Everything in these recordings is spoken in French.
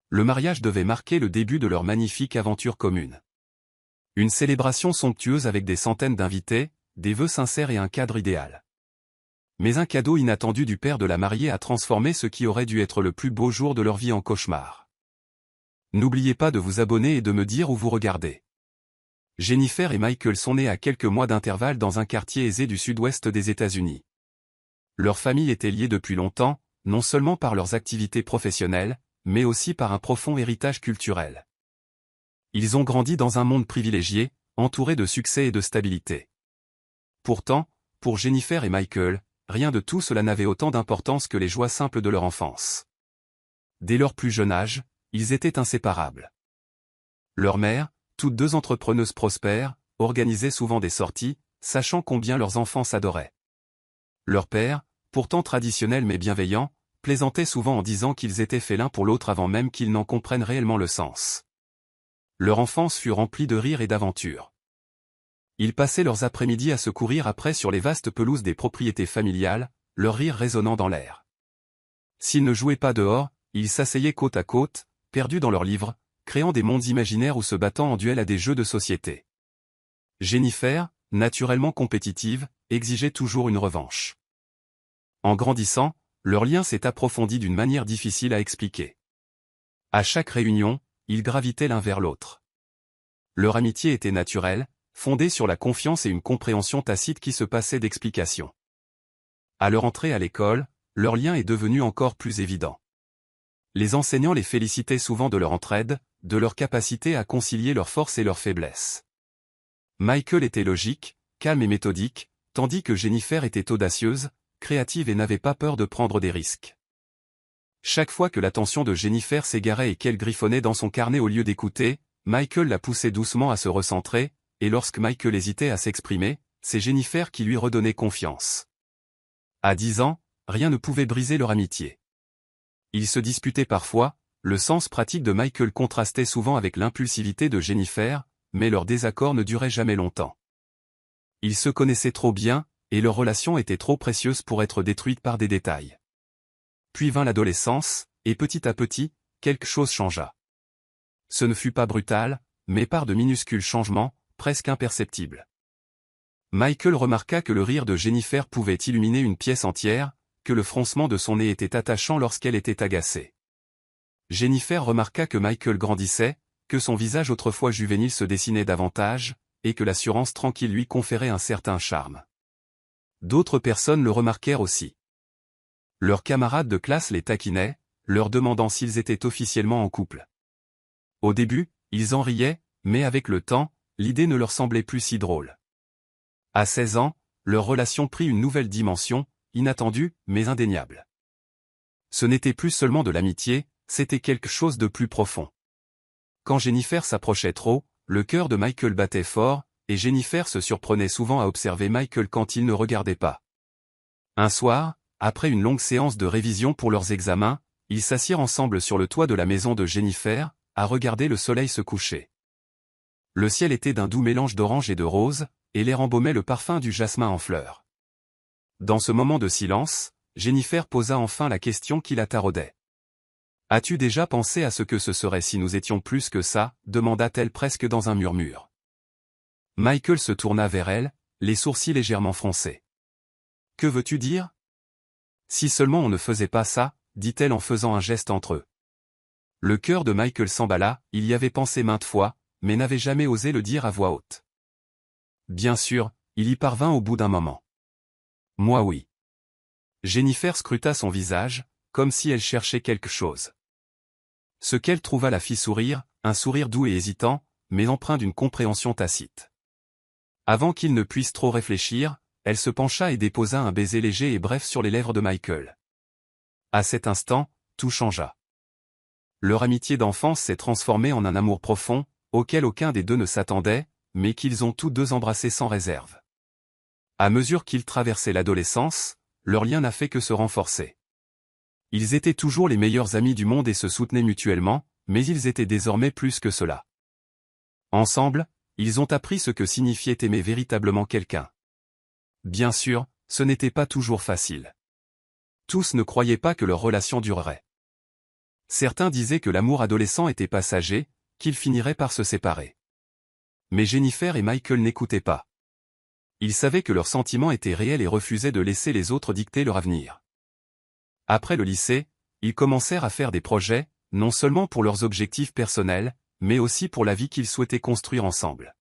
le mariage devait marquer le début de leur magnifique aventure commune. Une célébration somptueuse avec des centaines d'invités, des vœux sincères et un cadre idéal. Mais un cadeau inattendu du père de la mariée a transformé ce qui aurait dû être le plus beau jour de leur vie en cauchemar. N'oubliez pas de vous abonner et de me dire où vous regardez. Jennifer et Michael sont nés à quelques mois d'intervalle dans un quartier aisé du sud-ouest des États-Unis. Leur famille était liée depuis longtemps, non seulement par leurs activités professionnelles, mais aussi par un profond héritage culturel. Ils ont grandi dans un monde privilégié, entouré de succès et de stabilité. Pourtant, pour Jennifer et Michael, rien de tout cela n'avait autant d'importance que les joies simples de leur enfance. Dès leur plus jeune âge, ils étaient inséparables. Leur mère, toutes deux entrepreneuses prospères, organisaient souvent des sorties, sachant combien leurs enfants s'adoraient. Leur père, pourtant traditionnel mais bienveillant, plaisantait souvent en disant qu'ils étaient faits l'un pour l'autre avant même qu'ils n'en comprennent réellement le sens. Leur enfance fut remplie de rires et d'aventures. Ils passaient leurs après-midi à se courir après sur les vastes pelouses des propriétés familiales, leurs rires résonnant dans l'air. S'ils ne jouaient pas dehors, ils s'asseyaient côte à côte, perdus dans leurs livres, créant des mondes imaginaires ou se battant en duel à des jeux de société. Jennifer, naturellement compétitive, exigeait toujours une revanche. En grandissant, leur lien s'est approfondi d'une manière difficile à expliquer. À chaque réunion, ils gravitaient l'un vers l'autre. Leur amitié était naturelle, fondée sur la confiance et une compréhension tacite qui se passait d'explications. À leur entrée à l'école, leur lien est devenu encore plus évident. Les enseignants les félicitaient souvent de leur entraide, de leur capacité à concilier leurs forces et leurs faiblesses. Michael était logique, calme et méthodique, tandis que Jennifer était audacieuse, créative et n'avait pas peur de prendre des risques. Chaque fois que l'attention de Jennifer s'égarait et qu'elle griffonnait dans son carnet au lieu d'écouter, Michael la poussait doucement à se recentrer, et lorsque Michael hésitait à s'exprimer, c'est Jennifer qui lui redonnait confiance. À 10 ans, rien ne pouvait briser leur amitié. Ils se disputaient parfois, le sens pratique de Michael contrastait souvent avec l'impulsivité de Jennifer, mais leur désaccord ne durait jamais longtemps. Ils se connaissaient trop bien, et leur relation était trop précieuse pour être détruite par des détails. Puis vint l'adolescence, et petit à petit, quelque chose changea. Ce ne fut pas brutal, mais par de minuscules changements, presque imperceptibles. Michael remarqua que le rire de Jennifer pouvait illuminer une pièce entière, que le froncement de son nez était attachant lorsqu'elle était agacée. Jennifer remarqua que Michael grandissait, que son visage autrefois juvénile se dessinait davantage, et que l'assurance tranquille lui conférait un certain charme. D'autres personnes le remarquèrent aussi. Leurs camarades de classe les taquinaient, leur demandant s'ils étaient officiellement en couple. Au début, ils en riaient, mais avec le temps, l'idée ne leur semblait plus si drôle. À 16 ans, leur relation prit une nouvelle dimension, inattendue, mais indéniable. Ce n'était plus seulement de l'amitié, c'était quelque chose de plus profond. Quand Jennifer s'approchait trop, le cœur de Michael battait fort, et Jennifer se surprenait souvent à observer Michael quand il ne regardait pas. Un soir, après une longue séance de révision pour leurs examens, ils s'assirent ensemble sur le toit de la maison de Jennifer, à regarder le soleil se coucher. Le ciel était d'un doux mélange d'orange et de rose, et l'air embaumait le parfum du jasmin en fleurs. Dans ce moment de silence, Jennifer posa enfin la question qui la taraudait. « As-tu déjà pensé à ce que ce serait si nous étions plus que ça ?» demanda-t-elle presque dans un murmure. Michael se tourna vers elle, les sourcils légèrement froncés. « Que veux-tu dire ? » « Si seulement on ne faisait pas ça, » dit-elle en faisant un geste entre eux. Le cœur de Michael s'emballa, il y avait pensé maintes fois, mais n'avait jamais osé le dire à voix haute. Bien sûr, il y parvint au bout d'un moment. « Moi oui. » Jennifer scruta son visage, comme si elle cherchait quelque chose. Ce qu'elle trouva la fit sourire, un sourire doux et hésitant, mais empreint d'une compréhension tacite. Avant qu'il ne puisse trop réfléchir, elle se pencha et déposa un baiser léger et bref sur les lèvres de Michael. À cet instant, tout changea. Leur amitié d'enfance s'est transformée en un amour profond, auquel aucun des deux ne s'attendait, mais qu'ils ont tous deux embrassé sans réserve. À mesure qu'ils traversaient l'adolescence, leur lien n'a fait que se renforcer. Ils étaient toujours les meilleurs amis du monde et se soutenaient mutuellement, mais ils étaient désormais plus que cela. Ensemble, ils ont appris ce que signifiait aimer véritablement quelqu'un. Bien sûr, ce n'était pas toujours facile. Tous ne croyaient pas que leur relation durerait. Certains disaient que l'amour adolescent était passager, qu'ils finiraient par se séparer. Mais Jennifer et Michael n'écoutaient pas. Ils savaient que leurs sentiments étaient réels et refusaient de laisser les autres dicter leur avenir. Après le lycée, ils commencèrent à faire des projets, non seulement pour leurs objectifs personnels, mais aussi pour la vie qu'ils souhaitaient construire ensemble.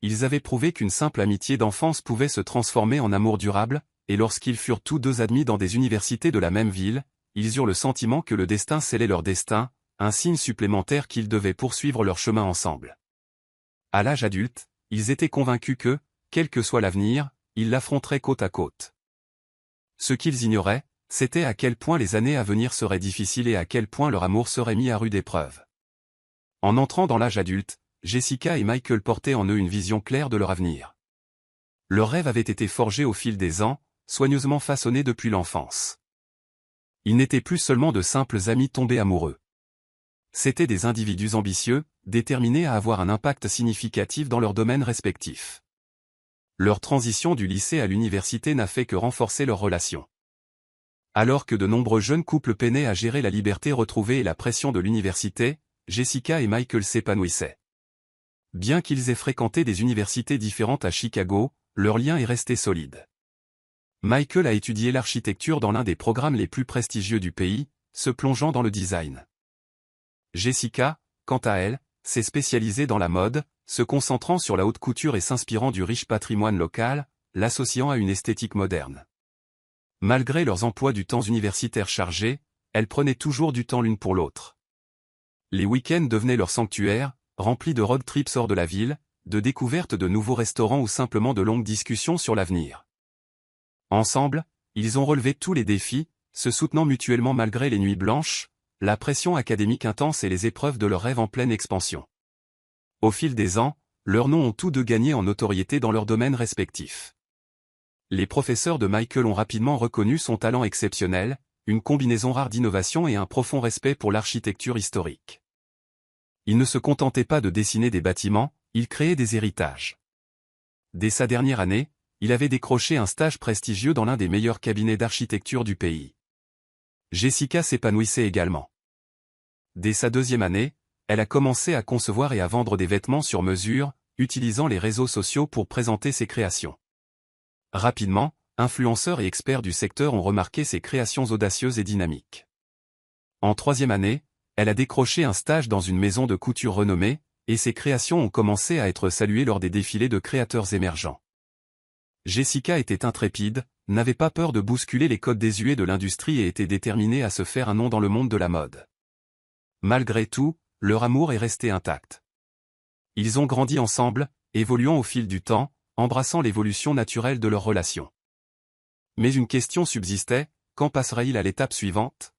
Ils avaient prouvé qu'une simple amitié d'enfance pouvait se transformer en amour durable, et lorsqu'ils furent tous deux admis dans des universités de la même ville, ils eurent le sentiment que le destin scellait leur destin, un signe supplémentaire qu'ils devaient poursuivre leur chemin ensemble. À l'âge adulte, ils étaient convaincus que, quel que soit l'avenir, ils l'affronteraient côte à côte. Ce qu'ils ignoraient, c'était à quel point les années à venir seraient difficiles et à quel point leur amour serait mis à rude épreuve. En entrant dans l'âge adulte, Jessica et Michael portaient en eux une vision claire de leur avenir. Leurs rêves avaient été forgés au fil des ans, soigneusement façonnés depuis l'enfance. Ils n'étaient plus seulement de simples amis tombés amoureux. C'étaient des individus ambitieux, déterminés à avoir un impact significatif dans leurs domaines respectifs. Leur transition du lycée à l'université n'a fait que renforcer leur relation. Alors que de nombreux jeunes couples peinaient à gérer la liberté retrouvée et la pression de l'université, Jessica et Michael s'épanouissaient. Bien qu'ils aient fréquenté des universités différentes à Chicago, leur lien est resté solide. Michael a étudié l'architecture dans l'un des programmes les plus prestigieux du pays, se plongeant dans le design. Jessica, quant à elle, s'est spécialisée dans la mode, se concentrant sur la haute couture et s'inspirant du riche patrimoine local, l'associant à une esthétique moderne. Malgré leurs emplois du temps universitaires chargés, elles prenaient toujours du temps l'une pour l'autre. Les week-ends devenaient leur sanctuaire, remplis de road trips hors de la ville, de découvertes de nouveaux restaurants ou simplement de longues discussions sur l'avenir. Ensemble, ils ont relevé tous les défis, se soutenant mutuellement malgré les nuits blanches, la pression académique intense et les épreuves de leurs rêves en pleine expansion. Au fil des ans, leurs noms ont tous deux gagné en notoriété dans leurs domaines respectifs. Les professeurs de Michael ont rapidement reconnu son talent exceptionnel, une combinaison rare d'innovation et un profond respect pour l'architecture historique. Il ne se contentait pas de dessiner des bâtiments, il créait des héritages. Dès sa dernière année, il avait décroché un stage prestigieux dans l'un des meilleurs cabinets d'architecture du pays. Jessica s'épanouissait également. Dès sa deuxième année, elle a commencé à concevoir et à vendre des vêtements sur mesure, utilisant les réseaux sociaux pour présenter ses créations. Rapidement, influenceurs et experts du secteur ont remarqué ses créations audacieuses et dynamiques. En troisième année, elle a décroché un stage dans une maison de couture renommée, et ses créations ont commencé à être saluées lors des défilés de créateurs émergents. Jessica était intrépide, n'avait pas peur de bousculer les codes désuets de l'industrie et était déterminée à se faire un nom dans le monde de la mode. Malgré tout, leur amour est resté intact. Ils ont grandi ensemble, évoluant au fil du temps, embrassant l'évolution naturelle de leur relation. Mais une question subsistait, quand passerait-il à l'étape suivante?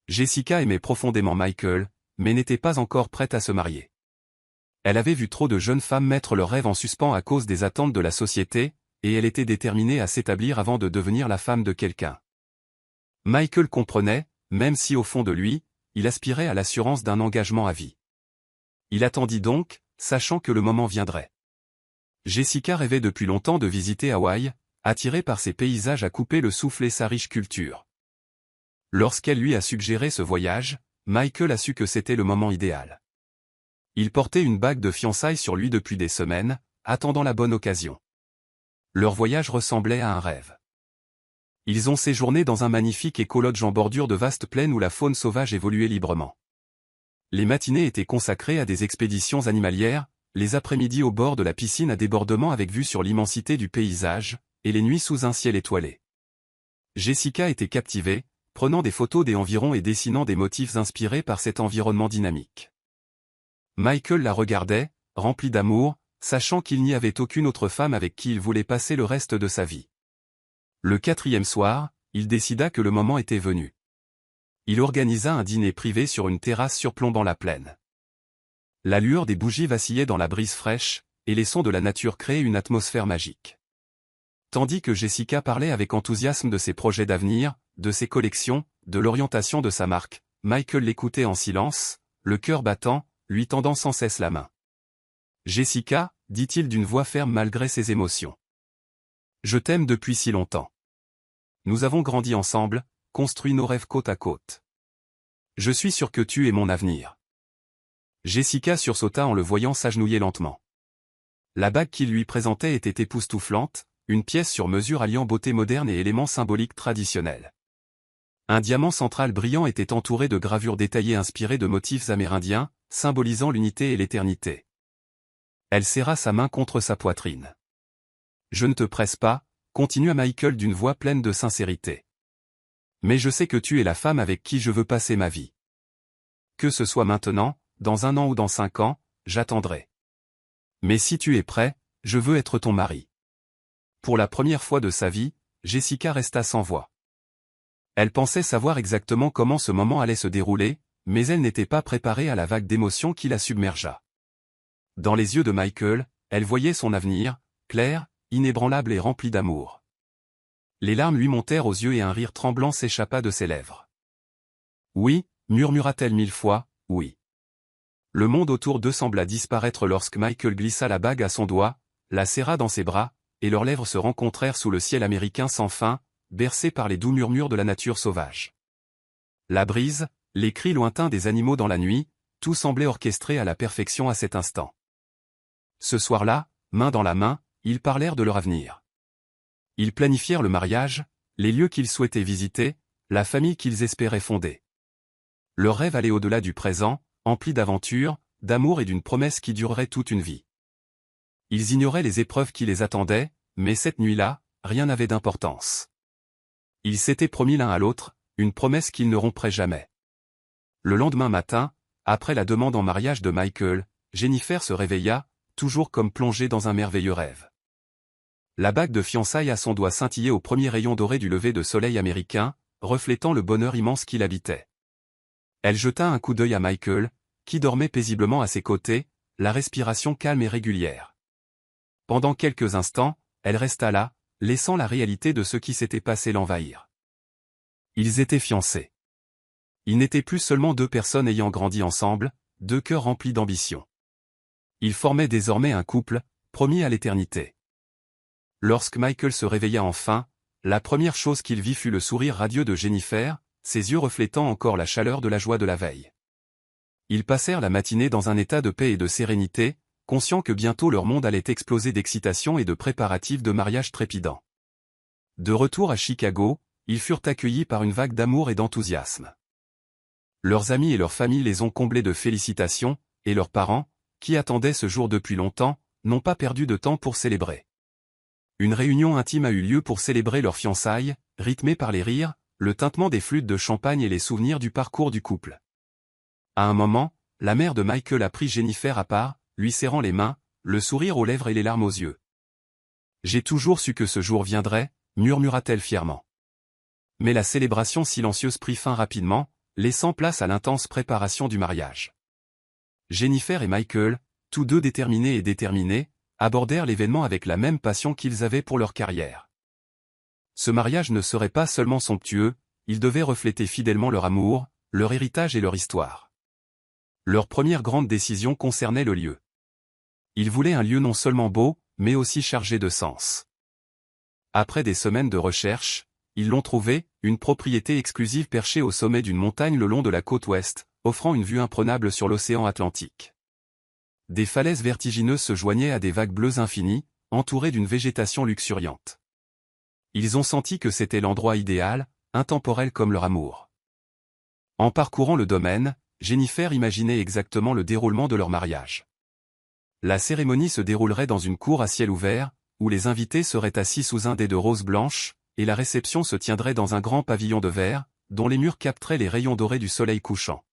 Jessica aimait profondément Michael, mais n'était pas encore prête à se marier. Elle avait vu trop de jeunes femmes mettre leurs rêves en suspens à cause des attentes de la société, et elle était déterminée à s'établir avant de devenir la femme de quelqu'un. Michael comprenait, même si au fond de lui, il aspirait à l'assurance d'un engagement à vie. Il attendit donc, sachant que le moment viendrait. Jessica rêvait depuis longtemps de visiter Hawaï, attirée par ses paysages à couper le souffle et sa riche culture. Lorsqu'elle lui a suggéré ce voyage, Michael a su que c'était le moment idéal. Il portait une bague de fiançailles sur lui depuis des semaines, attendant la bonne occasion. Leur voyage ressemblait à un rêve. Ils ont séjourné dans un magnifique écolodge en bordure de vastes plaines où la faune sauvage évoluait librement. Les matinées étaient consacrées à des expéditions animalières, les après-midi au bord de la piscine à débordement avec vue sur l'immensité du paysage, et les nuits sous un ciel étoilé. Jessica était captivée, prenant des photos des environs et dessinant des motifs inspirés par cet environnement dynamique. Michael la regardait, rempli d'amour, sachant qu'il n'y avait aucune autre femme avec qui il voulait passer le reste de sa vie. Le 4e soir, il décida que le moment était venu. Il organisa un dîner privé sur une terrasse surplombant la plaine. La lueur des bougies vacillait dans la brise fraîche, et les sons de la nature créaient une atmosphère magique. Tandis que Jessica parlait avec enthousiasme de ses projets d'avenir, de ses collections, de l'orientation de sa marque, Michael l'écoutait en silence, le cœur battant, lui tendant sans cesse la main. « Jessica, dit-il d'une voix ferme malgré ses émotions. Je t'aime depuis si longtemps. Nous avons grandi ensemble, construit nos rêves côte à côte. Je suis sûr que tu es mon avenir. Jessica sursauta en le voyant s'agenouiller lentement. La bague qu'il lui présentait était époustouflante, une pièce sur mesure alliant beauté moderne et éléments symboliques traditionnels. Un diamant central brillant était entouré de gravures détaillées inspirées de motifs amérindiens, symbolisant l'unité et l'éternité. Elle serra sa main contre sa poitrine. Je ne te presse pas, continua Michael d'une voix pleine de sincérité. Mais je sais que tu es la femme avec qui je veux passer ma vie. Que ce soit maintenant, dans 1 an ou dans 5 ans, j'attendrai. Mais si tu es prêt, je veux être ton mari. Pour la première fois de sa vie, Jessica resta sans voix. Elle pensait savoir exactement comment ce moment allait se dérouler, mais elle n'était pas préparée à la vague d'émotions qui la submergea. Dans les yeux de Michael, elle voyait son avenir, clair, inébranlable et rempli d'amour. Les larmes lui montèrent aux yeux et un rire tremblant s'échappa de ses lèvres. Oui, murmura-t-elle 1000 fois, oui. Le monde autour d'eux sembla disparaître lorsque Michael glissa la bague à son doigt, la serra dans ses bras, et leurs lèvres se rencontrèrent sous le ciel américain sans fin, bercés par les doux murmures de la nature sauvage. La brise, les cris lointains des animaux dans la nuit, tout semblait orchestré à la perfection à cet instant. Ce soir-là, main dans la main, ils parlèrent de leur avenir. Ils planifièrent le mariage, les lieux qu'ils souhaitaient visiter, la famille qu'ils espéraient fonder. Leur rêve allait au-delà du présent, empli d'aventures, d'amour et d'une promesse qui durerait toute une vie. Ils ignoraient les épreuves qui les attendaient, mais cette nuit-là, rien n'avait d'importance. Ils s'étaient promis l'un à l'autre, une promesse qu'ils ne rompraient jamais. Le lendemain matin, après la demande en mariage de Michael, Jennifer se réveilla, toujours comme plongée dans un merveilleux rêve. La bague de fiançailles à son doigt scintillait au premier rayon doré du lever de soleil américain, reflétant le bonheur immense qui l'habitait. Elle jeta un coup d'œil à Michael, qui dormait paisiblement à ses côtés, la respiration calme et régulière. Pendant quelques instants, elle resta là, laissant la réalité de ce qui s'était passé l'envahir. Ils étaient fiancés. Ils n'étaient plus seulement 2 personnes ayant grandi ensemble, 2 cœurs remplis d'ambition. Ils formaient désormais un couple, promis à l'éternité. Lorsque Michael se réveilla enfin, la première chose qu'il vit fut le sourire radieux de Jennifer, ses yeux reflétant encore la chaleur de la joie de la veille. Ils passèrent la matinée dans un état de paix et de sérénité, conscients que bientôt leur monde allait exploser d'excitation et de préparatifs de mariage trépidants. De retour à Chicago, ils furent accueillis par une vague d'amour et d'enthousiasme. Leurs amis et leurs familles les ont comblés de félicitations, et leurs parents, qui attendaient ce jour depuis longtemps, n'ont pas perdu de temps pour célébrer. Une réunion intime a eu lieu pour célébrer leurs fiançailles, rythmée par les rires, le tintement des flûtes de champagne et les souvenirs du parcours du couple. À un moment, la mère de Michael a pris Jennifer à part, lui serrant les mains, le sourire aux lèvres et les larmes aux yeux. « J'ai toujours su que ce jour viendrait », murmura-t-elle fièrement. Mais la célébration silencieuse prit fin rapidement, laissant place à l'intense préparation du mariage. Jennifer et Michael, tous deux déterminés et déterminés, abordèrent l'événement avec la même passion qu'ils avaient pour leur carrière. Ce mariage ne serait pas seulement somptueux, il devait refléter fidèlement leur amour, leur héritage et leur histoire. Leur première grande décision concernait le lieu. Ils voulaient un lieu non seulement beau, mais aussi chargé de sens. Après des semaines de recherche, ils l'ont trouvé, une propriété exclusive perchée au sommet d'une montagne le long de la côte ouest, offrant une vue imprenable sur l'océan Atlantique. Des falaises vertigineuses se joignaient à des vagues bleues infinies, entourées d'une végétation luxuriante. Ils ont senti que c'était l'endroit idéal, intemporel comme leur amour. En parcourant le domaine, Jennifer imaginait exactement le déroulement de leur mariage. La cérémonie se déroulerait dans une cour à ciel ouvert, où les invités seraient assis sous un dais de roses blanches, et la réception se tiendrait dans un grand pavillon de verre, dont les murs capteraient les rayons dorés du soleil couchant.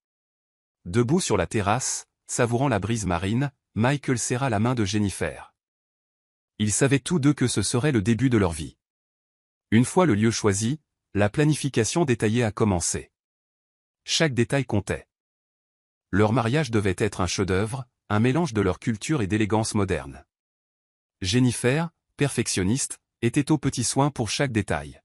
Debout sur la terrasse, savourant la brise marine, Michael serra la main de Jennifer. Ils savaient tous deux que ce serait le début de leur vie. Une fois le lieu choisi, la planification détaillée a commencé. Chaque détail comptait. Leur mariage devait être un chef-d'œuvre, un mélange de leur culture et d'élégance moderne. Jennifer, perfectionniste, était aux petits soins pour chaque détail.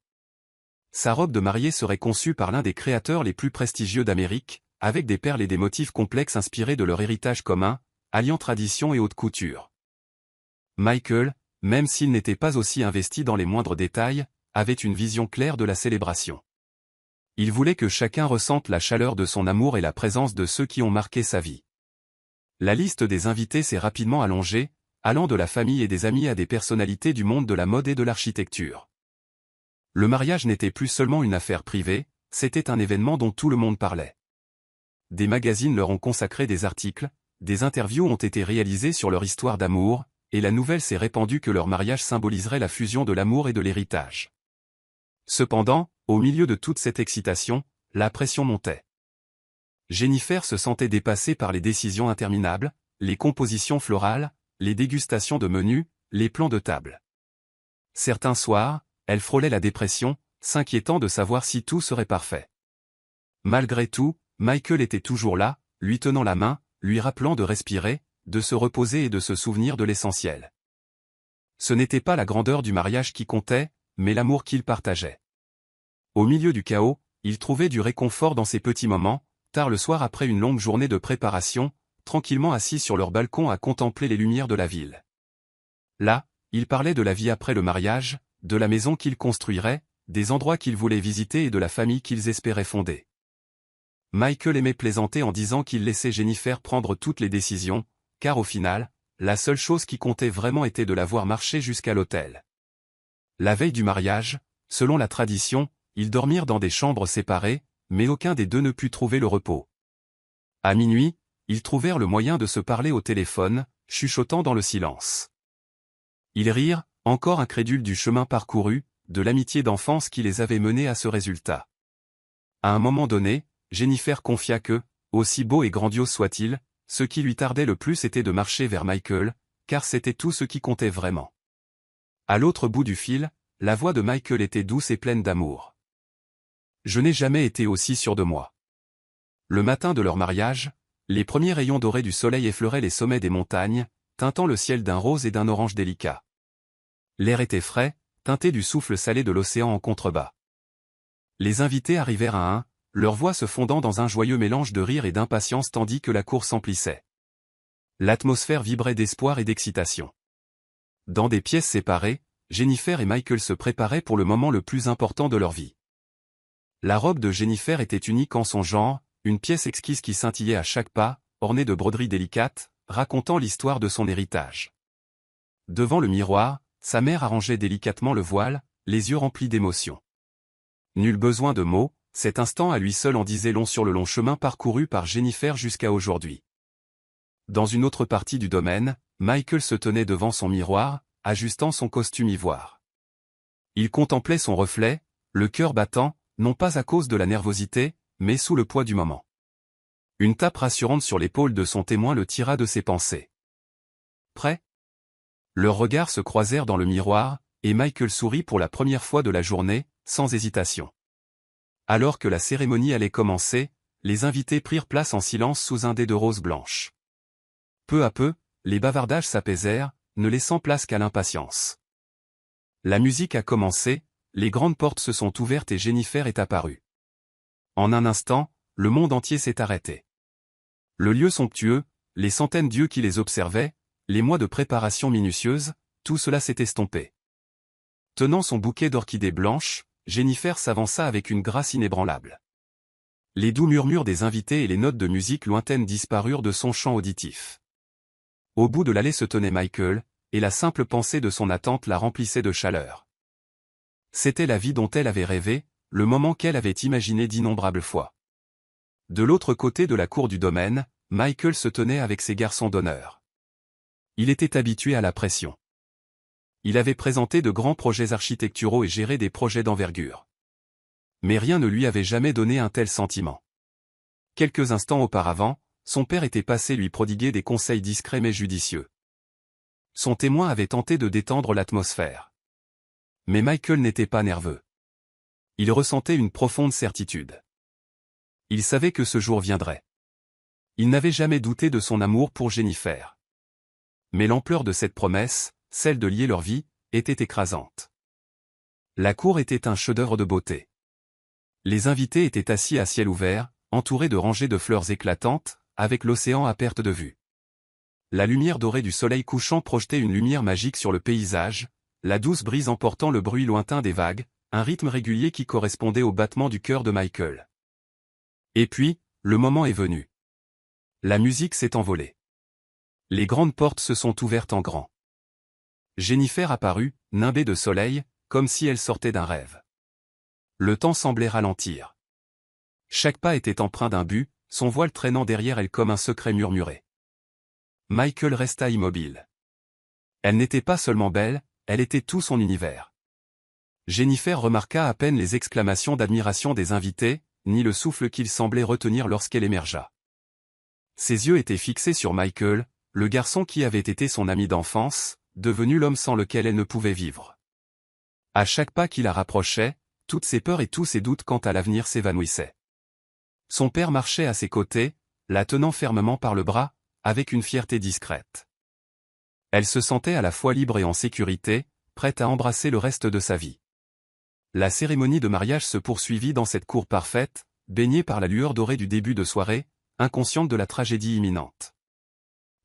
Sa robe de mariée serait conçue par l'un des créateurs les plus prestigieux d'Amérique, avec des perles et des motifs complexes inspirés de leur héritage commun, alliant tradition et haute couture. Michael, même s'il n'était pas aussi investi dans les moindres détails, avait une vision claire de la célébration. Il voulait que chacun ressente la chaleur de son amour et la présence de ceux qui ont marqué sa vie. La liste des invités s'est rapidement allongée, allant de la famille et des amis à des personnalités du monde de la mode et de l'architecture. Le mariage n'était plus seulement une affaire privée, c'était un événement dont tout le monde parlait. Des magazines leur ont consacré des articles, des interviews ont été réalisées sur leur histoire d'amour, et la nouvelle s'est répandue que leur mariage symboliserait la fusion de l'amour et de l'héritage. Cependant, au milieu de toute cette excitation, la pression montait. Jennifer se sentait dépassée par les décisions interminables, les compositions florales, les dégustations de menus, les plans de table. Certains soirs, elle frôlait la dépression, s'inquiétant de savoir si tout serait parfait. Malgré tout, Michael était toujours là, lui tenant la main, lui rappelant de respirer, de se reposer et de se souvenir de l'essentiel. Ce n'était pas la grandeur du mariage qui comptait, mais l'amour qu'il partageait. Au milieu du chaos, il trouvait du réconfort dans ces petits moments, tard le soir après une longue journée de préparation, tranquillement assis sur leur balcon à contempler les lumières de la ville. Là, il parlait de la vie après le mariage, de la maison qu'ils construiraient, des endroits qu'ils voulaient visiter et de la famille qu'ils espéraient fonder. Michael aimait plaisanter en disant qu'il laissait Jennifer prendre toutes les décisions, car au final, la seule chose qui comptait vraiment était de la voir marcher jusqu'à l'autel. La veille du mariage, selon la tradition, ils dormirent dans des chambres séparées, mais aucun des deux ne put trouver le repos. À minuit, ils trouvèrent le moyen de se parler au téléphone, chuchotant dans le silence. Ils rirent, encore incrédules du chemin parcouru, de l'amitié d'enfance qui les avait menés à ce résultat. À un moment donné, Jennifer confia que, aussi beau et grandiose soit-il, ce qui lui tardait le plus était de marcher vers Michael, car c'était tout ce qui comptait vraiment. À l'autre bout du fil, la voix de Michael était douce et pleine d'amour. Je n'ai jamais été aussi sûr de moi. Le matin de leur mariage, les premiers rayons dorés du soleil effleuraient les sommets des montagnes, teintant le ciel d'un rose et d'un orange délicat. L'air était frais, teinté du souffle salé de l'océan en contrebas. Les invités arrivèrent à un, leurs voix se fondant dans un joyeux mélange de rire et d'impatience tandis que la cour s'emplissait. L'atmosphère vibrait d'espoir et d'excitation. Dans des pièces séparées, Jennifer et Michael se préparaient pour le moment le plus important de leur vie. La robe de Jennifer était unique en son genre, une pièce exquise qui scintillait à chaque pas, ornée de broderies délicates, racontant l'histoire de son héritage. Devant le miroir, sa mère arrangeait délicatement le voile, les yeux remplis d'émotion. Nul besoin de mots, cet instant à lui seul en disait long sur le long chemin parcouru par Jennifer jusqu'à aujourd'hui. Dans une autre partie du domaine, Michael se tenait devant son miroir, ajustant son costume ivoire. Il contemplait son reflet, le cœur battant, non pas à cause de la nervosité, mais sous le poids du moment. Une tape rassurante sur l'épaule de son témoin le tira de ses pensées. Prêt ? Leurs regards se croisèrent dans le miroir, et Michael sourit pour la première fois de la journée, sans hésitation. Alors que la cérémonie allait commencer, les invités prirent place en silence sous un dais de roses blanches. Peu à peu, les bavardages s'apaisèrent, ne laissant place qu'à l'impatience. La musique a commencé, les grandes portes se sont ouvertes et Jennifer est apparue. En un instant, le monde entier s'est arrêté. Le lieu somptueux, les centaines d'yeux qui les observaient, les mois de préparation minutieuse, tout cela s'est estompé. Tenant son bouquet d'orchidées blanches, Jennifer s'avança avec une grâce inébranlable. Les doux murmures des invités et les notes de musique lointaines disparurent de son champ auditif. Au bout de l'allée se tenait Michael, et la simple pensée de son attente la remplissait de chaleur. C'était la vie dont elle avait rêvé, le moment qu'elle avait imaginé d'innombrables fois. De l'autre côté de la cour du domaine, Michael se tenait avec ses garçons d'honneur. Il était habitué à la pression. Il avait présenté de grands projets architecturaux et géré des projets d'envergure. Mais rien ne lui avait jamais donné un tel sentiment. Quelques instants auparavant, son père était passé lui prodiguer des conseils discrets mais judicieux. Son témoin avait tenté de détendre l'atmosphère. Mais Michael n'était pas nerveux. Il ressentait une profonde certitude. Il savait que ce jour viendrait. Il n'avait jamais douté de son amour pour Jennifer. Mais l'ampleur de cette promesse, celle de lier leur vie, était écrasante. La cour était un chef-d'œuvre de beauté. Les invités étaient assis à ciel ouvert, entourés de rangées de fleurs éclatantes, avec l'océan à perte de vue. La lumière dorée du soleil couchant projetait une lumière magique sur le paysage, la douce brise emportant le bruit lointain des vagues, un rythme régulier qui correspondait au battement du cœur de Michael. Et puis, le moment est venu. La musique s'est envolée. Les grandes portes se sont ouvertes en grand. Jennifer apparut, nimbée de soleil, comme si elle sortait d'un rêve. Le temps semblait ralentir. Chaque pas était empreint d'un but, son voile traînant derrière elle comme un secret murmuré. Michael resta immobile. Elle n'était pas seulement belle, elle était tout son univers. Jennifer remarqua à peine les exclamations d'admiration des invités, ni le souffle qu'il semblait retenir lorsqu'elle émergea. Ses yeux étaient fixés sur Michael, le garçon qui avait été son ami d'enfance, devenu l'homme sans lequel elle ne pouvait vivre. À chaque pas qui la rapprochait, toutes ses peurs et tous ses doutes quant à l'avenir s'évanouissaient. Son père marchait à ses côtés, la tenant fermement par le bras, avec une fierté discrète. Elle se sentait à la fois libre et en sécurité, prête à embrasser le reste de sa vie. La cérémonie de mariage se poursuivit dans cette cour parfaite, baignée par la lueur dorée du début de soirée, inconsciente de la tragédie imminente.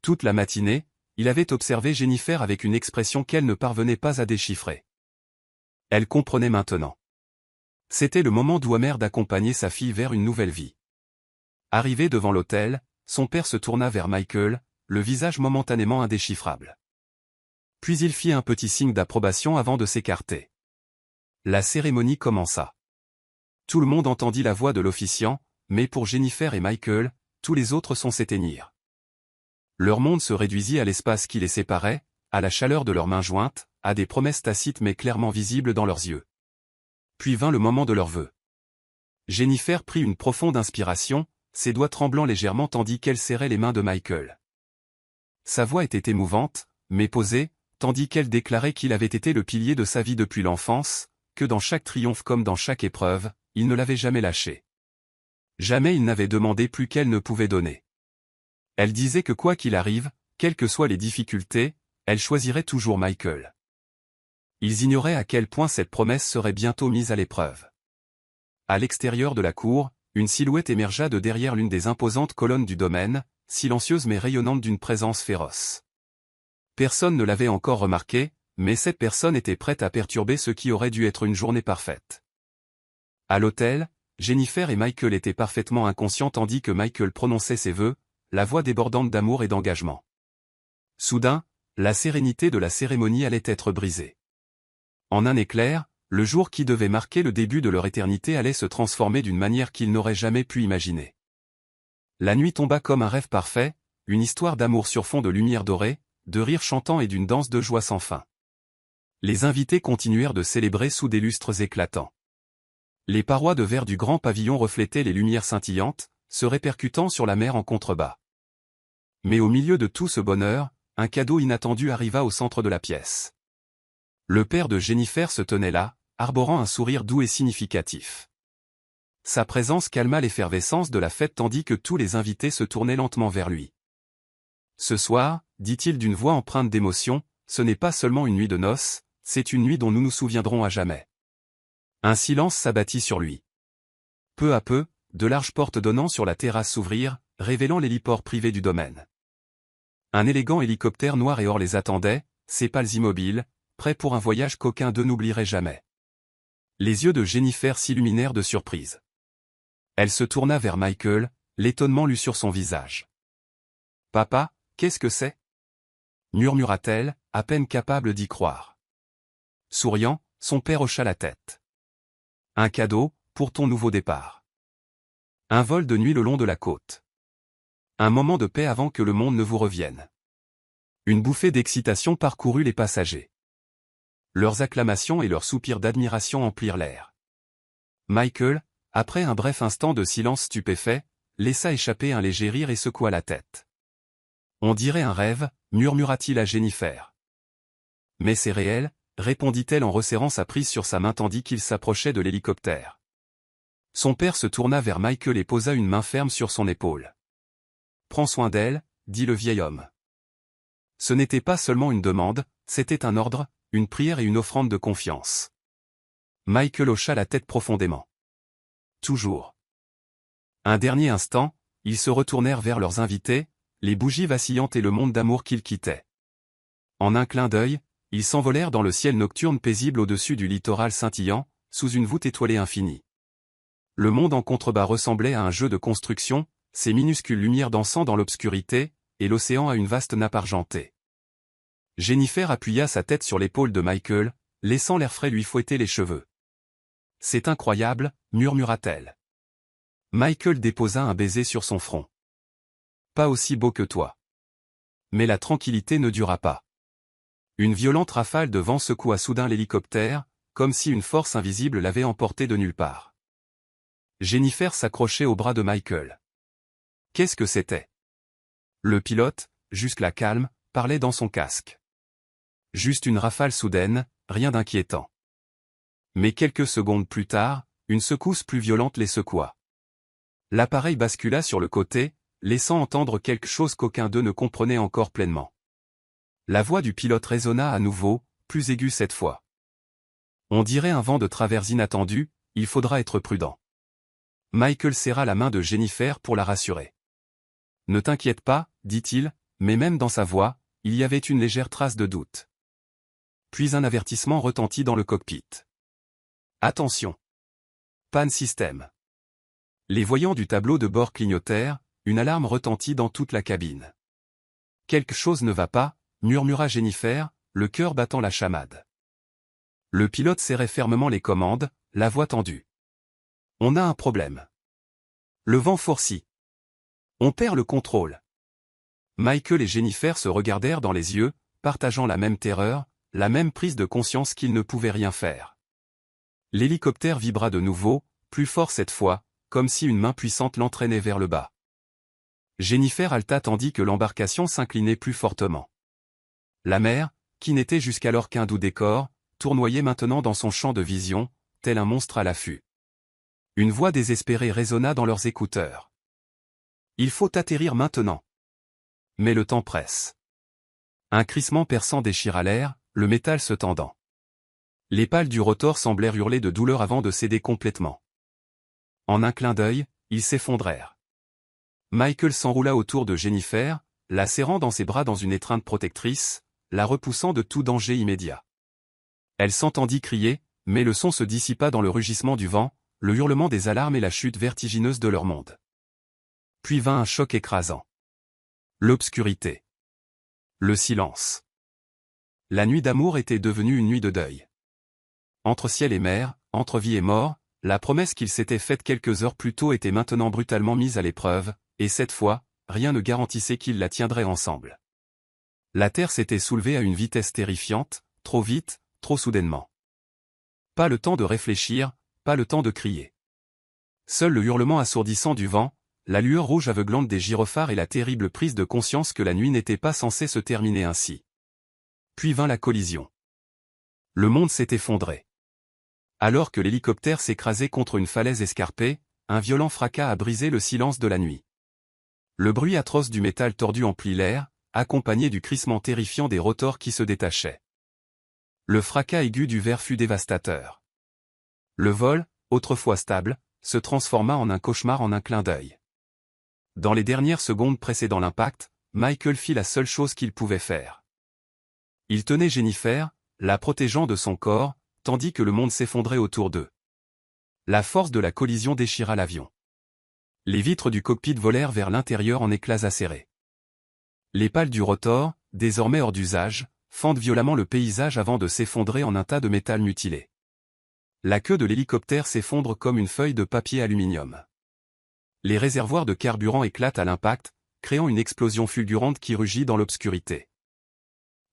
Toute la matinée, il avait observé Jennifer avec une expression qu'elle ne parvenait pas à déchiffrer. Elle comprenait maintenant. C'était le moment douamer d'accompagner sa fille vers une nouvelle vie. Arrivé devant l'autel, son père se tourna vers Michael, le visage momentanément indéchiffrable. Puis il fit un petit signe d'approbation avant de s'écarter. La cérémonie commença. Tout le monde entendit la voix de l'officiant, mais pour Jennifer et Michael, tous les autres sons s'éteignirent. Leur monde se réduisit à l'espace qui les séparait, à la chaleur de leurs mains jointes, à des promesses tacites mais clairement visibles dans leurs yeux. Puis vint le moment de leurs vœux. Jennifer prit une profonde inspiration, ses doigts tremblant légèrement tandis qu'elle serrait les mains de Michael. Sa voix était émouvante, mais posée, tandis qu'elle déclarait qu'il avait été le pilier de sa vie depuis l'enfance, que dans chaque triomphe comme dans chaque épreuve, il ne l'avait jamais lâché. Jamais il n'avait demandé plus qu'elle ne pouvait donner. Elle disait que quoi qu'il arrive, quelles que soient les difficultés, elle choisirait toujours Michael. Ils ignoraient à quel point cette promesse serait bientôt mise à l'épreuve. À l'extérieur de la cour, une silhouette émergea de derrière l'une des imposantes colonnes du domaine, silencieuse mais rayonnante d'une présence féroce. Personne ne l'avait encore remarqué, mais cette personne était prête à perturber ce qui aurait dû être une journée parfaite. À l'autel, Jennifer et Michael étaient parfaitement inconscients tandis que Michael prononçait ses vœux, la voix débordante d'amour et d'engagement. Soudain, la sérénité de la cérémonie allait être brisée. En un éclair, le jour qui devait marquer le début de leur éternité allait se transformer d'une manière qu'ils n'auraient jamais pu imaginer. La nuit tomba comme un rêve parfait, une histoire d'amour sur fond de lumière dorée, de rires chantants et d'une danse de joie sans fin. Les invités continuèrent de célébrer sous des lustres éclatants. Les parois de verre du grand pavillon reflétaient les lumières scintillantes, se répercutant sur la mer en contrebas. Mais au milieu de tout ce bonheur, un cadeau inattendu arriva au centre de la pièce. Le père de Jennifer se tenait là, arborant un sourire doux et significatif. Sa présence calma l'effervescence de la fête tandis que tous les invités se tournaient lentement vers lui. « Ce soir, dit-il d'une voix empreinte d'émotion, ce n'est pas seulement une nuit de noces, c'est une nuit dont nous nous souviendrons à jamais. » Un silence s'abattit sur lui. Peu à peu, de larges portes donnant sur la terrasse s'ouvrirent, révélant l'héliport privé du domaine. Un élégant hélicoptère noir et or les attendait, ses pales immobiles, prêts pour un voyage qu'aucun d'eux n'oublierait jamais. Les yeux de Jennifer s'illuminèrent de surprise. Elle se tourna vers Michael, l'étonnement lut sur son visage. « Papa, qu'est-ce que c'est » murmura-t-elle, à peine capable d'y croire. Souriant, son père hocha la tête. « Un cadeau, pour ton nouveau départ. Un vol de nuit le long de la côte. Un moment de paix avant que le monde ne vous revienne. » Une bouffée d'excitation parcourut les passagers. Leurs acclamations et leurs soupirs d'admiration emplirent l'air. Michael, après un bref instant de silence stupéfait, laissa échapper un léger rire et secoua la tête. « On dirait un rêve, murmura-t-il à Jennifer. « Mais c'est réel, répondit-elle en resserrant sa prise sur sa main tandis qu'il s'approchait de l'hélicoptère. Son père se tourna vers Michael et posa une main ferme sur son épaule. « Prends soin d'elle, dit le vieil homme. » Ce n'était pas seulement une demande, c'était un ordre, une prière et une offrande de confiance. Michael hocha la tête profondément. Toujours. Un dernier instant, ils se retournèrent vers leurs invités, les bougies vacillantes et le monde d'amour qu'ils quittaient. En un clin d'œil, ils s'envolèrent dans le ciel nocturne paisible au-dessus du littoral scintillant, sous une voûte étoilée infinie. Le monde en contrebas ressemblait à un jeu de construction, ses minuscules lumières dansant dans l'obscurité, et l'océan à une vaste nappe argentée. Jennifer appuya sa tête sur l'épaule de Michael, laissant l'air frais lui fouetter les cheveux. « C'est incroyable, murmura-t-elle. Michael déposa un baiser sur son front. « Pas aussi beau que toi. » Mais la tranquillité ne dura pas. Une violente rafale de vent secoua soudain l'hélicoptère, comme si une force invisible l'avait emporté de nulle part. Jennifer s'accrochait au bras de Michael. Qu'est-ce que c'était? Le pilote, jusque-là calme, parlait dans son casque. Juste une rafale soudaine, rien d'inquiétant. Mais quelques secondes plus tard, une secousse plus violente les secoua. L'appareil bascula sur le côté, laissant entendre quelque chose qu'aucun d'eux ne comprenait encore pleinement. La voix du pilote résonna à nouveau, plus aiguë cette fois. On dirait un vent de travers inattendu, il faudra être prudent. Michael serra la main de Jennifer pour la rassurer. Ne t'inquiète pas, dit-il, mais même dans sa voix, il y avait une légère trace de doute. Puis un avertissement retentit dans le cockpit. Attention! Panne système. Les voyants du tableau de bord clignotèrent, une alarme retentit dans toute la cabine. Quelque chose ne va pas, murmura Jennifer, le cœur battant la chamade. Le pilote serrait fermement les commandes, la voix tendue. On a un problème. Le vent fourcit. On perd le contrôle. Michael et Jennifer se regardèrent dans les yeux, partageant la même terreur, la même prise de conscience qu'ils ne pouvaient rien faire. L'hélicoptère vibra de nouveau, plus fort cette fois, comme si une main puissante l'entraînait vers le bas. Jennifer halta tandis que l'embarcation s'inclinait plus fortement. La mer, qui n'était jusqu'alors qu'un doux décor, tournoyait maintenant dans son champ de vision, tel un monstre à l'affût. Une voix désespérée résonna dans leurs écouteurs. « Il faut atterrir maintenant. » Mais le temps presse. Un crissement perçant déchira l'air, le métal se tendant. Les pales du rotor semblèrent hurler de douleur avant de céder complètement. En un clin d'œil, ils s'effondrèrent. Michael s'enroula autour de Jennifer, la serrant dans ses bras dans une étreinte protectrice, la repoussant de tout danger immédiat. Elle s'entendit crier, mais le son se dissipa dans le rugissement du vent, le hurlement des alarmes et la chute vertigineuse de leur monde. Puis vint un choc écrasant. L'obscurité. Le silence. La nuit d'amour était devenue une nuit de deuil. Entre ciel et mer, entre vie et mort, la promesse qu'ils s'étaient faite quelques heures plus tôt était maintenant brutalement mise à l'épreuve, et cette fois, rien ne garantissait qu'ils la tiendraient ensemble. La terre s'était soulevée à une vitesse terrifiante, trop vite, trop soudainement. Pas le temps de réfléchir, pas le temps de crier. Seul le hurlement assourdissant du vent, la lueur rouge aveuglante des gyrophares et la terrible prise de conscience que la nuit n'était pas censée se terminer ainsi. Puis vint la collision. Le monde s'est effondré. Alors que l'hélicoptère s'écrasait contre une falaise escarpée, un violent fracas a brisé le silence de la nuit. Le bruit atroce du métal tordu emplit l'air, accompagné du crissement terrifiant des rotors qui se détachaient. Le fracas aigu du verre fut dévastateur. Le vol, autrefois stable, se transforma en un cauchemar en un clin d'œil. Dans les dernières secondes précédant l'impact, Michael fit la seule chose qu'il pouvait faire. Il tenait Jennifer, la protégeant de son corps, tandis que le monde s'effondrait autour d'eux. La force de la collision déchira l'avion. Les vitres du cockpit volèrent vers l'intérieur en éclats acérés. Les pales du rotor, désormais hors d'usage, fendent violemment le paysage avant de s'effondrer en un tas de métal mutilé. La queue de l'hélicoptère s'effondre comme une feuille de papier aluminium. Les réservoirs de carburant éclatent à l'impact, créant une explosion fulgurante qui rugit dans l'obscurité.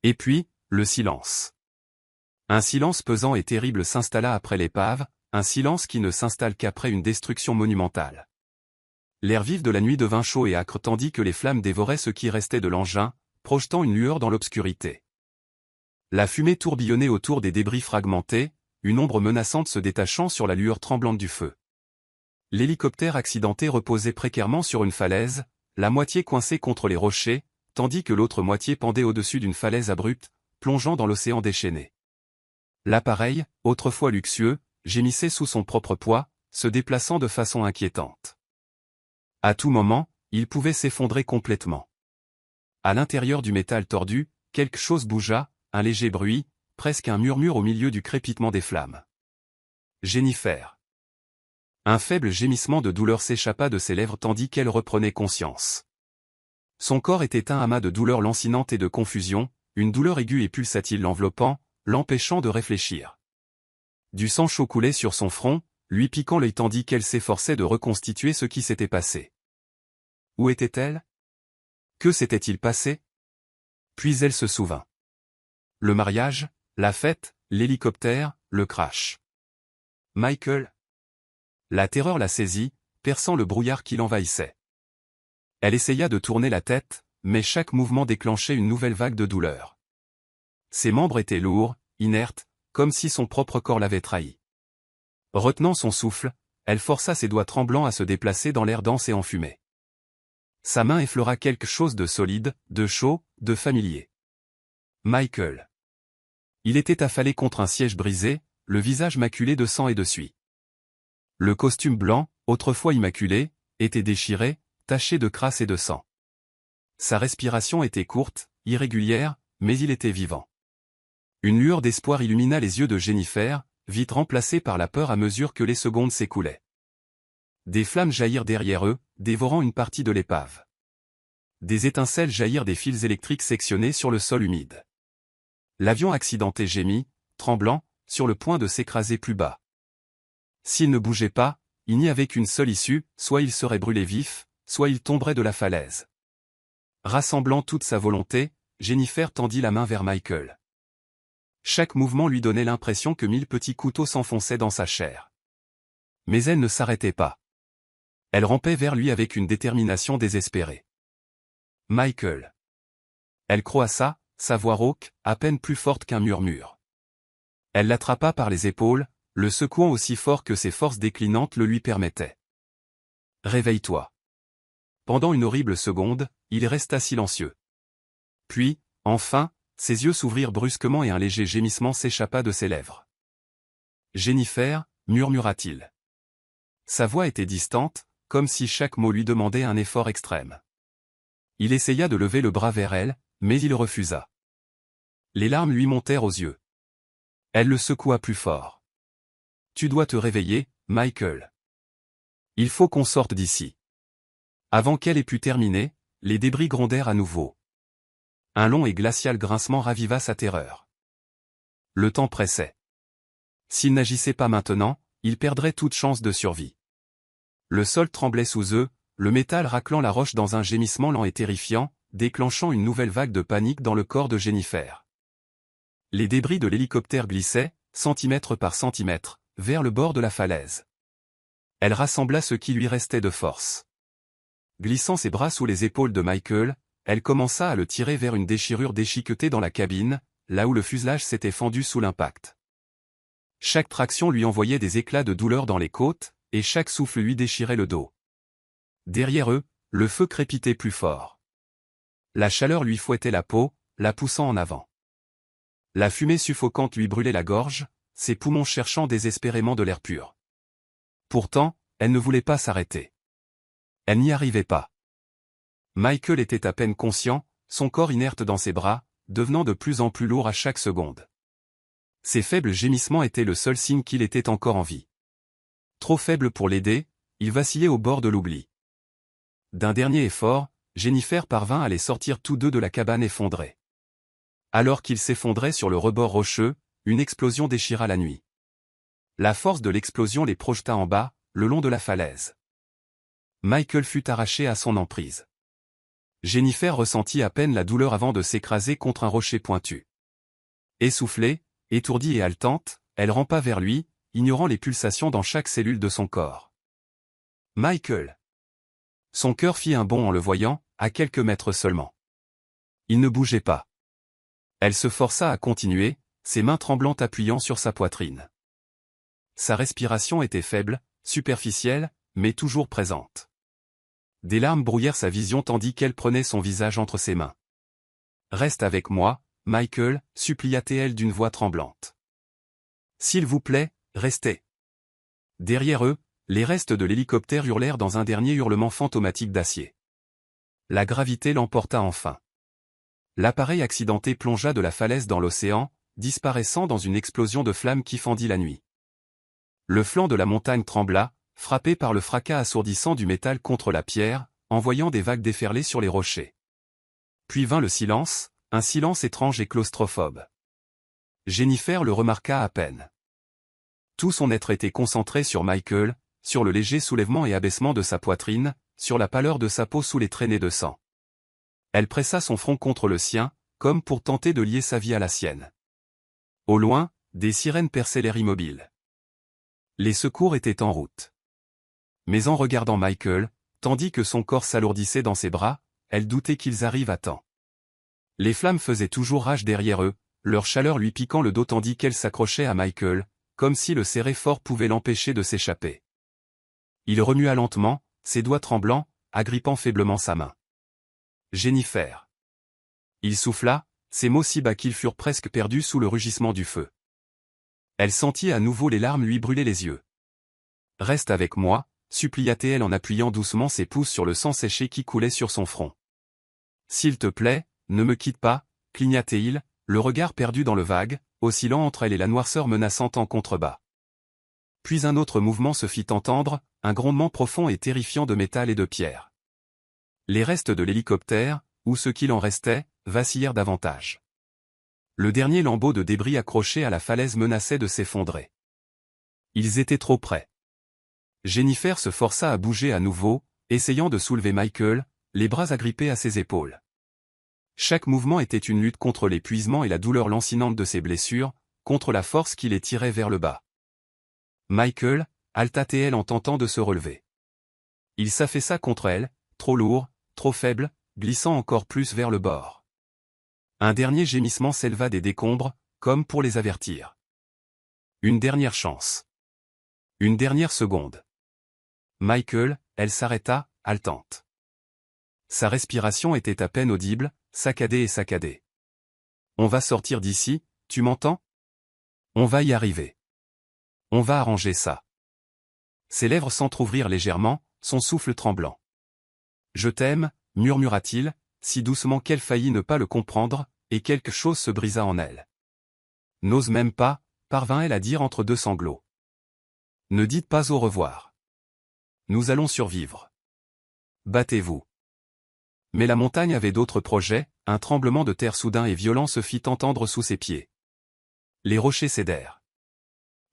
Et puis, le silence. Un silence pesant et terrible s'installa après l'épave, un silence qui ne s'installe qu'après une destruction monumentale. L'air vif de la nuit devint chaud et âcre tandis que les flammes dévoraient ce qui restait de l'engin, projetant une lueur dans l'obscurité. La fumée tourbillonnait autour des débris fragmentés, une ombre menaçante se détachant sur la lueur tremblante du feu. L'hélicoptère accidenté reposait précairement sur une falaise, la moitié coincée contre les rochers, tandis que l'autre moitié pendait au-dessus d'une falaise abrupte, plongeant dans l'océan déchaîné. L'appareil, autrefois luxueux, gémissait sous son propre poids, se déplaçant de façon inquiétante. À tout moment, il pouvait s'effondrer complètement. À l'intérieur du métal tordu, quelque chose bougea, un léger bruit, presque un murmure au milieu du crépitement des flammes. Jennifer. Un faible gémissement de douleur s'échappa de ses lèvres tandis qu'elle reprenait conscience. Son corps était un amas de douleurs lancinantes et de confusion, une douleur aiguë et pulsatile l'enveloppant, l'empêchant de réfléchir. Du sang chaud coulait sur son front, lui piquant l'œil tandis qu'elle s'efforçait de reconstituer ce qui s'était passé. Où était-elle? Que s'était-il passé? Puis elle se souvint. Le mariage, la fête, l'hélicoptère, le crash. Michael. La terreur la saisit, perçant le brouillard qui l'envahissait. Elle essaya de tourner la tête, mais chaque mouvement déclenchait une nouvelle vague de douleur. Ses membres étaient lourds, inertes, comme si son propre corps l'avait trahi. Retenant son souffle, elle força ses doigts tremblants à se déplacer dans l'air dense et enfumé. Sa main effleura quelque chose de solide, de chaud, de familier. Michael. Il était affalé contre un siège brisé, le visage maculé de sang et de suie. Le costume blanc, autrefois immaculé, était déchiré, taché de crasse et de sang. Sa respiration était courte, irrégulière, mais il était vivant. Une lueur d'espoir illumina les yeux de Jennifer, vite remplacée par la peur à mesure que les secondes s'écoulaient. Des flammes jaillirent derrière eux, dévorant une partie de l'épave. Des étincelles jaillirent des fils électriques sectionnés sur le sol humide. L'avion accidenté gémit, tremblant, sur le point de s'écraser plus bas. S'il ne bougeait pas, il n'y avait qu'une seule issue, soit il serait brûlé vif, soit il tomberait de la falaise. Rassemblant toute sa volonté, Jennifer tendit la main vers Michael. Chaque mouvement lui donnait l'impression que 1000 petits couteaux s'enfonçaient dans sa chair. Mais elle ne s'arrêtait pas. Elle rampait vers lui avec une détermination désespérée. Michael. Elle croassa, sa voix rauque, à peine plus forte qu'un murmure. Elle l'attrapa par les épaules, le secouant aussi fort que ses forces déclinantes le lui permettaient. Réveille-toi. Pendant une horrible seconde, il resta silencieux. Puis, enfin, ses yeux s'ouvrirent brusquement et un léger gémissement s'échappa de ses lèvres. Jennifer, murmura-t-il. Sa voix était distante, comme si chaque mot lui demandait un effort extrême. Il essaya de lever le bras vers elle, mais il refusa. Les larmes lui montèrent aux yeux. Elle le secoua plus fort. Tu dois te réveiller, Michael. Il faut qu'on sorte d'ici. Avant qu'elle ait pu terminer, les débris grondèrent à nouveau. Un long et glacial grincement raviva sa terreur. Le temps pressait. S'il n'agissait pas maintenant, il perdrait toute chance de survie. Le sol tremblait sous eux, le métal raclant la roche dans un gémissement lent et terrifiant, déclenchant une nouvelle vague de panique dans le corps de Jennifer. Les débris de l'hélicoptère glissaient, centimètre par centimètre, vers le bord de la falaise. Elle rassembla ce qui lui restait de force. Glissant ses bras sous les épaules de Michael, elle commença à le tirer vers une déchirure déchiquetée dans la cabine, là où le fuselage s'était fendu sous l'impact. Chaque traction lui envoyait des éclats de douleur dans les côtes, et chaque souffle lui déchirait le dos. Derrière eux, le feu crépitait plus fort. La chaleur lui fouettait la peau, la poussant en avant. La fumée suffocante lui brûlait la gorge, ses poumons cherchant désespérément de l'air pur. Pourtant, elle ne voulait pas s'arrêter. Elle n'y arrivait pas. Michael était à peine conscient, son corps inerte dans ses bras, devenant de plus en plus lourd à chaque seconde. Ses faibles gémissements étaient le seul signe qu'il était encore en vie. Trop faible pour l'aider, il vacillait au bord de l'oubli. D'un dernier effort, Jennifer parvint à les sortir tous deux de la cabane effondrée. Alors qu'ils s'effondraient sur le rebord rocheux, une explosion déchira la nuit. La force de l'explosion les projeta en bas, le long de la falaise. Michael fut arraché à son emprise. Jennifer ressentit à peine la douleur avant de s'écraser contre un rocher pointu. Essoufflée, étourdie et haletante, elle rampa vers lui, ignorant les pulsations dans chaque cellule de son corps. Michael. Son cœur fit un bond en le voyant, à quelques mètres seulement. Il ne bougeait pas. Elle se força à continuer, ses mains tremblantes appuyant sur sa poitrine. Sa respiration était faible, superficielle, mais toujours présente. Des larmes brouillèrent sa vision tandis qu'elle prenait son visage entre ses mains. « Reste avec moi, Michael, supplia-t-elle d'une voix tremblante. « S'il vous plaît, restez. » Derrière eux, les restes de l'hélicoptère hurlèrent dans un dernier hurlement fantomatique d'acier. La gravité l'emporta enfin. L'appareil accidenté plongea de la falaise dans l'océan, disparaissant dans une explosion de flammes qui fendit la nuit. Le flanc de la montagne trembla, frappé par le fracas assourdissant du métal contre la pierre, envoyant des vagues déferler sur les rochers. Puis vint le silence, un silence étrange et claustrophobe. Jennifer le remarqua à peine. Tout son être était concentré sur Michael, sur le léger soulèvement et abaissement de sa poitrine, sur la pâleur de sa peau sous les traînées de sang. Elle pressa son front contre le sien, comme pour tenter de lier sa vie à la sienne. Au loin, des sirènes perçaient l'air immobile. Les secours étaient en route. Mais en regardant Michael, tandis que son corps s'alourdissait dans ses bras, elle doutait qu'ils arrivent à temps. Les flammes faisaient toujours rage derrière eux, leur chaleur lui piquant le dos tandis qu'elle s'accrochait à Michael, comme si le serrer fort pouvait l'empêcher de s'échapper. Il remua lentement, ses doigts tremblants, agrippant faiblement sa main. Jennifer. Il souffla, ses mots si bas qu'ils furent presque perdus sous le rugissement du feu. Elle sentit à nouveau les larmes lui brûler les yeux. « Reste avec moi », supplia-t-elle en appuyant doucement ses pouces sur le sang séché qui coulait sur son front. « S'il te plaît, ne me quitte pas », cligna-t-il, le regard perdu dans le vague, oscillant entre elle et la noirceur menaçante en contrebas. Puis un autre mouvement se fit entendre, un grondement profond et terrifiant de métal et de pierre. Les restes de l'hélicoptère, ou ce qu'il en restait, vacillèrent davantage. Le dernier lambeau de débris accroché à la falaise menaçait de s'effondrer. Ils étaient trop près. Jennifer se força à bouger à nouveau, essayant de soulever Michael, les bras agrippés à ses épaules. Chaque mouvement était une lutte contre l'épuisement et la douleur lancinante de ses blessures, contre la force qui les tirait vers le bas. Michael, halta-t-elle en tentant de se relever. Il s'affaissa contre elle, trop lourd, trop faible, glissant encore plus vers le bord. Un dernier gémissement s'éleva des décombres, comme pour les avertir. Une dernière chance. Une dernière seconde. Michael, elle s'arrêta, haletante. Sa respiration était à peine audible, saccadée et saccadée. On va sortir d'ici, tu m'entends? On va y arriver. On va arranger ça. Ses lèvres s'entr'ouvrirent légèrement, son souffle tremblant. Je t'aime, murmura-t-il, si doucement qu'elle faillit ne pas le comprendre, et quelque chose se brisa en elle. N'ose même pas, parvint-elle à dire entre deux sanglots. Ne dites pas au revoir. Nous allons survivre. Battez-vous. Mais la montagne avait d'autres projets, un tremblement de terre soudain et violent se fit entendre sous ses pieds. Les rochers cédèrent.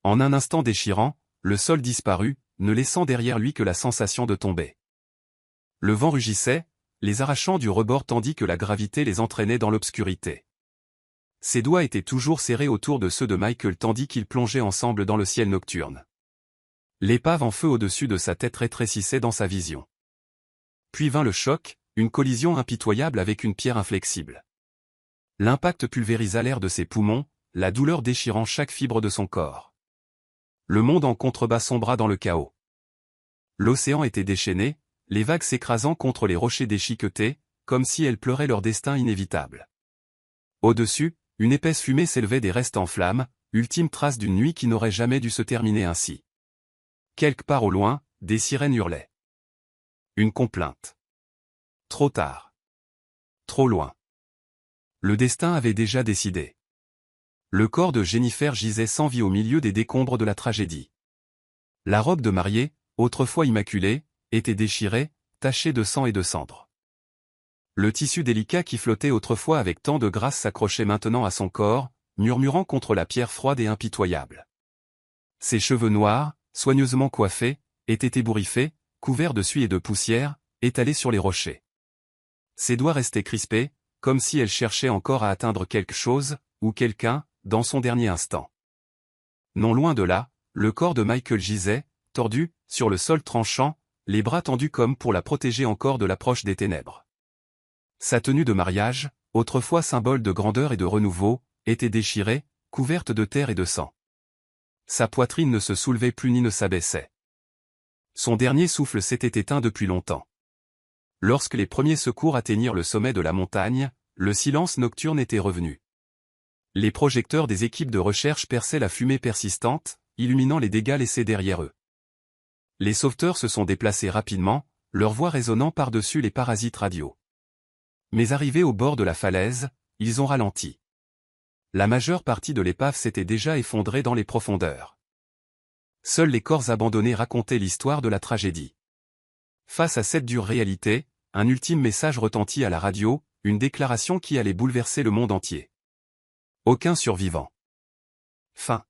En un instant déchirant, le sol disparut, ne laissant derrière lui que la sensation de tomber. Le vent rugissait, les arrachant du rebord tandis que la gravité les entraînait dans l'obscurité. Ses doigts étaient toujours serrés autour de ceux de Michael tandis qu'ils plongeaient ensemble dans le ciel nocturne. L'épave en feu au-dessus de sa tête rétrécissait dans sa vision. Puis vint le choc, une collision impitoyable avec une pierre inflexible. L'impact pulvérisa l'air de ses poumons, la douleur déchirant chaque fibre de son corps. Le monde en contrebas sombra dans le chaos. L'océan était déchaîné, les vagues s'écrasant contre les rochers déchiquetés, comme si elles pleuraient leur destin inévitable. Au-dessus, une épaisse fumée s'élevait des restes en flammes, ultime trace d'une nuit qui n'aurait jamais dû se terminer ainsi. Quelque part au loin, des sirènes hurlaient. Une complainte. Trop tard. Trop loin. Le destin avait déjà décidé. Le corps de Jennifer gisait sans vie au milieu des décombres de la tragédie. La robe de mariée, autrefois immaculée, était déchirée, tachée de sang et de cendres. Le tissu délicat qui flottait autrefois avec tant de grâce s'accrochait maintenant à son corps, murmurant contre la pierre froide et impitoyable. Ses cheveux noirs, soigneusement coiffés, étaient ébouriffés, couverts de suie et de poussière, étalés sur les rochers. Ses doigts restaient crispés, comme si elle cherchait encore à atteindre quelque chose, ou quelqu'un, dans son dernier instant. Non loin de là, le corps de Michael gisait, tordu, sur le sol tranchant, les bras tendus comme pour la protéger encore de l'approche des ténèbres. Sa tenue de mariage, autrefois symbole de grandeur et de renouveau, était déchirée, couverte de terre et de sang. Sa poitrine ne se soulevait plus ni ne s'abaissait. Son dernier souffle s'était éteint depuis longtemps. Lorsque les premiers secours atteignirent le sommet de la montagne, le silence nocturne était revenu. Les projecteurs des équipes de recherche perçaient la fumée persistante, illuminant les dégâts laissés derrière eux. Les sauveteurs se sont déplacés rapidement, leur voix résonnant par-dessus les parasites radio. Mais arrivés au bord de la falaise, ils ont ralenti. La majeure partie de l'épave s'était déjà effondrée dans les profondeurs. Seuls les corps abandonnés racontaient l'histoire de la tragédie. Face à cette dure réalité, un ultime message retentit à la radio, une déclaration qui allait bouleverser le monde entier. Aucun survivant. Fin.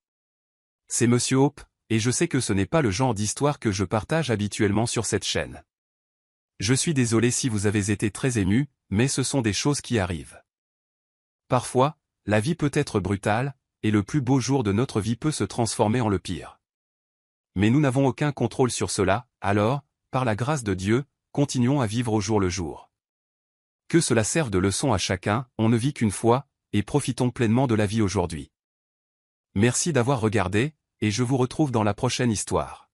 C'est Monsieur Hope, et je sais que ce n'est pas le genre d'histoire que je partage habituellement sur cette chaîne. Je suis désolé si vous avez été très ému, mais ce sont des choses qui arrivent. Parfois, la vie peut être brutale, et le plus beau jour de notre vie peut se transformer en le pire. Mais nous n'avons aucun contrôle sur cela, alors, par la grâce de Dieu, continuons à vivre au jour le jour. Que cela serve de leçon à chacun, on ne vit qu'une fois, et profitons pleinement de la vie aujourd'hui. Merci d'avoir regardé, et je vous retrouve dans la prochaine histoire.